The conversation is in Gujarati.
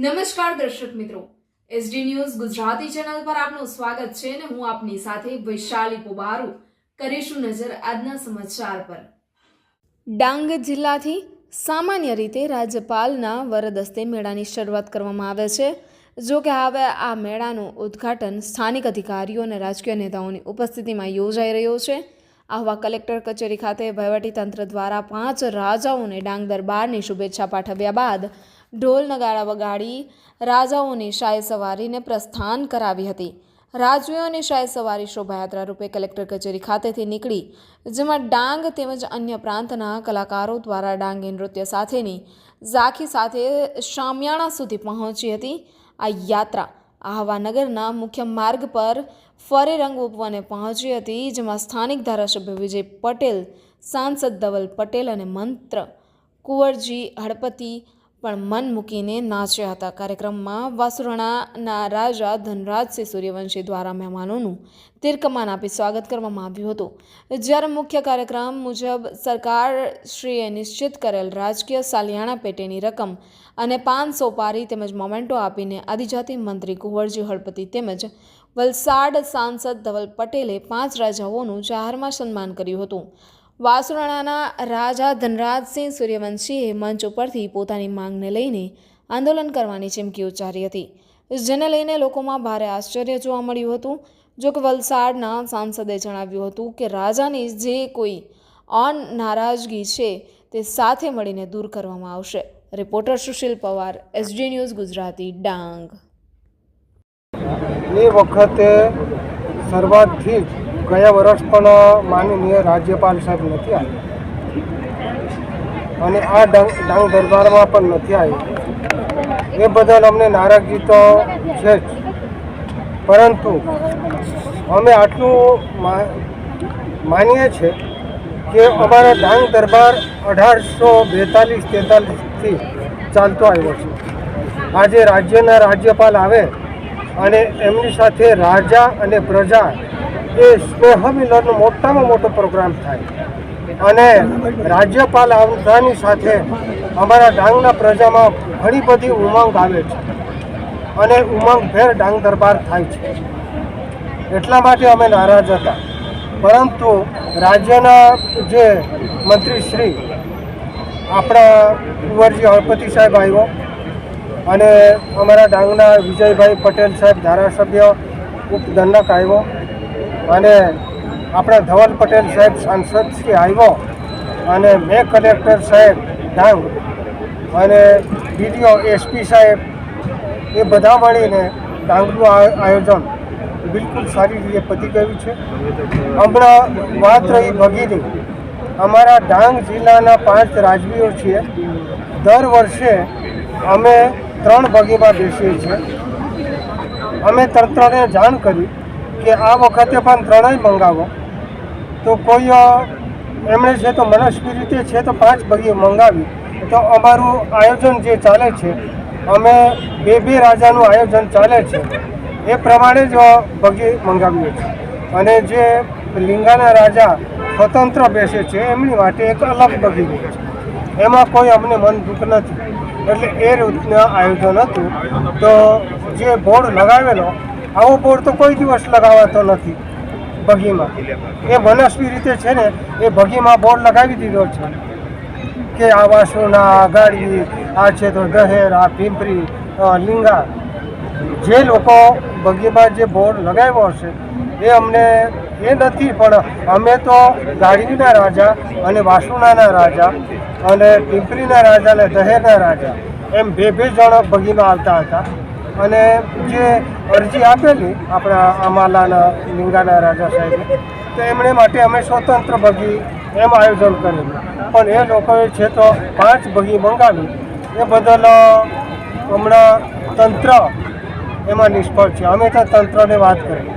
નમસ્કાર દર્શક મિત્રો, એસડી ન્યૂઝ ગુજરાતી ચેનલ પર આપનું સ્વાગત છે અને હું આપની સાથે વૈશાલી પોબારુ કરીશું નજર આજના સમાચાર પર। ડાંગ જિલ્લાથી સામાન્ય રીતે રાજ્યપાલના વરદ હસ્તે મેળાની શરૂઆત કરવામાં આવે છે। જો કે હવે આ મેળાનું ઉદ્ઘાટન સ્થાનિક અધિકારીઓ અને રાજકીય નેતાઓની ઉપસ્થિતિમાં યોજાઈ રહ્યો છે। આહવા કલેક્ટર કચેરી ખાતે વહીવટીતંત્ર દ્વારા 5 રાજાઓને ડાંગ દરબારની શુભેચ્છા પાઠવ્યા બાદ ઢોલ નગારા વગાડી રાજાઓની શાહી સવારીને પ્રસ્થાન કરાવી હતી। રાજવીઓની શાહી સવારી શોભાયાત્રા રૂપે કલેક્ટર કચેરી ખાતેથી નીકળી, જેમાં ડાંગ તેમજ અન્ય પ્રાંતના કલાકારો દ્વારા ડાંગી નૃત્ય સાથેની ઝાંખી સાથે શામિયાણા સુધી પહોંચી હતી। આ યાત્રા આહવા નગરના મુખ્ય માર્ગ પર ફરી રંગ ઉપવને પહોંચી હતી, જેમાં સ્થાનિક ધારાસભ્ય વિજય પટેલ, સાંસદ ધવલ પટેલ અને મંત્રી કુંવરજી હળપતિ પણ મન મૂકીને નાચ્યા હતા। કાર્યક્રમમાં વાસુરણાના રાજા ધનરાજસિંહ સૂર્યવંશી દ્વારા મહેમાનોનું તીર્કમાન આપી સ્વાગત કરવામાં આવ્યું હતું, જ્યારે મુખ્ય કાર્યક્રમ મુજબ સરકારશ્રીએ નિશ્ચિત કરેલ રાજકીય સાલિયાણા પેટેની રકમ અને 5 સોપારી તેમજ મોમેન્ટો આપીને આદિજાતિ મંત્રી કુંવરજી હળપતિ તેમજ વલસાડ સાંસદ ધવલ પટેલે 5 રાજાઓનું જાહેરમાં સન્માન કર્યું હતું। વાસુરણાના રાજા ધનરાજસિંહ સૂર્યવંશીએ મંચ ઉપરથી પોતાની માંગને લઈને આંદોલન કરવાની ચીમકી ઉચ્ચારી હતી, જેને લઈને લોકોમાં ભારે આશ્ચર્ય જોવા મળ્યું હતું। જો કે વલસાડના સાંસદે જણાવ્યું હતું કે રાજાની જે કોઈ નારાજગી છે તે સાથે મળીને દૂર કરવામાં આવશે। Reporter Sushil Pawar, SD news Gujarati, Dang. એ વખતે શરૂઆતથી જ ગયા વર્ષ પણ માનનીય રાજ્યપાલ સાહેબ નથી આવ્યા અને આ ડાંગ દરબારમાં પણ નથી આવી। એ બદલ અમને નારાજગી તો છે જ, પરંતુ અમે આટલું માનીએ છીએ કે અમારા ડાંગ દરબાર 1842-43થી ચાલતો આવ્યો છે। આજે રાજ્યના રાજ્યપાલ આવે અને એમની સાથે રાજા અને પ્રજા એ સ્નેહ મિલનનો મોટામાં મોટો પ્રોગ્રામ થાય અને રાજ્યપાલ આવતાની સાથે અમારા ડાંગના પ્રજામાં ઘણી બધી ઉમંગ આવે છે અને ઉમંગભેર ડાંગ દરબાર થાય છે। એટલા માટે અમે નારાજ હતા, પરંતુ રાજ્યના જે મંત્રીશ્રી આપણા કુંવરજી હળપતિ સાહેબ આવ્યો અને અમારા ડાંગના વિજયભાઈ પટેલ સાહેબ ધારાસભ્ય ઉપદંડક આવ્યો અને આપણા ધવલ પટેલ સાહેબ સાંસદશ્રી આવ્યો અને મેં કલેક્ટર સાહેબ ડાંગ અને ડીડીઓ એસપી સાહેબ એ બધા મળીને ડાંગનું આયોજન બિલકુલ સારી રીતે પતી ગયું છે। હમણાં વાત રહી ભગીની, અમારા ડાંગ જિલ્લાના 5 રાજવીઓ છીએ। દર વર્ષે અમે 3 ભગીમાં બેસીએ છીએ। અમે તંત્રને જાણ કરી કે આ વખતે પણ 3 મંગાવો, તો કોઈ એમણે છે તો મનસ્વી રીતે છે તો 5 ભગી મંગાવી, તો અમારું આયોજન જે ચાલે છે, અમે 2 રાજાનું આયોજન ચાલે છે એ પ્રમાણે જ ભગી મંગાવીએ છીએ અને જે લીંગાના રાજા સ્વતંત્ર બેસે છે એમની માટે એક અલગ ભગી હોય છે। એમાં કોઈ અમને મન દુઃખ નથી, એટલે એ રીતના આયોજન હતું। તો જે બોર્ડ લગાવેલો, આવો બોર્ડ તો કોઈ દિવસ લગાવાતો નથી ભગીમાં। એ મનસ્વી રીતે છે ને એ ભગીમાં બોર્ડ લગાવી દીધો છે કે આ વાસુના, આ ગાડી, આ છે તો દહેર, આ પિંપરી, લીંગા, જે લોકો ભગીમાં જે બોર્ડ લગાવ્યો હશે એ અમને એ નથી, પણ અમે તો ગાડીના રાજા અને વાસુનાના રાજા અને પિંપરીના રાજા અને દહેરના રાજા એમ 2 જણ ભગીમાં આવતા હતા અને જે અરજી આપેલી આપણા અમાલાના લીંગાના રાજા સાહેબે, તો એમણે માટે અમે સ્વતંત્ર ભગી એમ આયોજન કરેલું, પણ એ લોકોએ છે તો 5 ભગી મંગાવી। એ બદલ હમણાં તંત્ર એમાં નિષ્ફળ છે। અમે તો તંત્રને વાત કરી।